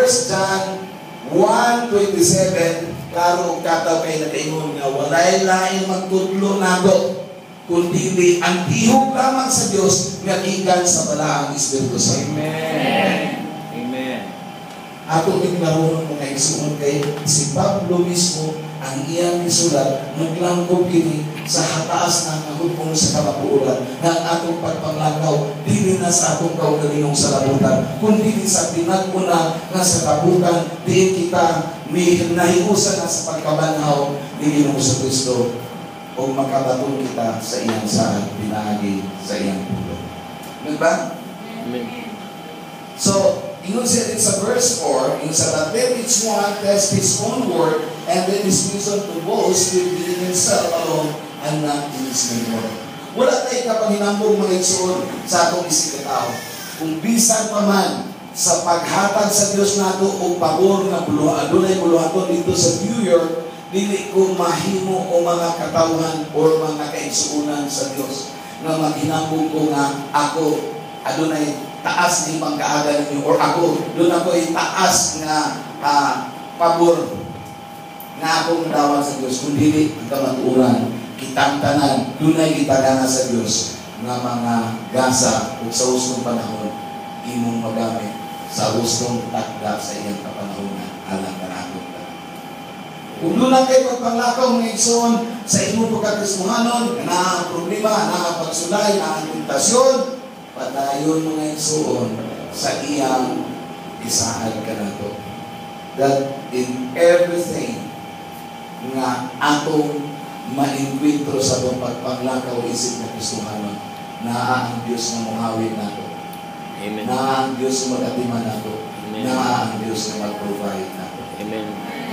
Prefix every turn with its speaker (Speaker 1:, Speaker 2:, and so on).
Speaker 1: 1 John 1:27, klaro kataw kay nakaingon nga walay lain magtudlo nato kundi ang tihog lamang sa Dios nga gikan sa balaang Espiritu Santo.
Speaker 2: Amen. Amen.
Speaker 1: Ato tinglaron mga igsoon kay si Pablo mismo ang iyang gisulat naglangkob kini sa hataas ng kahugpong sa kamapuuran nga ang atong pagpanglakaw dili na sa atong kaugalingong salabutan kundi sa pinagmuna nga sa kabutan diin kita nahiusan na sa pagkabanhaw ni Ginoong Kristo o makabatong kita sa iyang sahag pinagi sa iyang pulo. Diba?
Speaker 2: Amen.
Speaker 1: So, ingon siya din sa verse 4, ingon sa that then each one test his own work and then his reason to boast will be in himself alone and not in his neighbor. Wala tayo kapanginambong mga igsoon sa atong isikataw. Kung bisan pa man sa paghatag sa Diyos nato o pabor na adunay buluhaton dito sa New York, dili ko mahimo o mga katawhan o mga kaigsuunan sa Diyos nga maghinambong ko nga ako adunay taas ni pagkaaga ninyo or ako doon ako ay taas nga pabor nga akong dawat sa Diyos kundi ang kamatuuran kitang tanan dunay gitagana sa Diyos nga mga gasa ug sa hustong panahon imong magamit sa hustong takda sa iyang kapanahonan alang kanato. Kung doon kayo pagpanglakaw ng igsoon sa inyong pagkakrismuhanon na ang problema, na ang pagsulay, na ang tentasyon, padayon mga igsoon sa iyang isahan ka na to. That in everything nga atong ma-inkwentro sa itong pagpanglakaw isip na Kristohanon, na ang Diyos na mungawin nato.
Speaker 2: Amen.
Speaker 1: Na ang Diyos na mag-atiman nato. Na ang Diyos na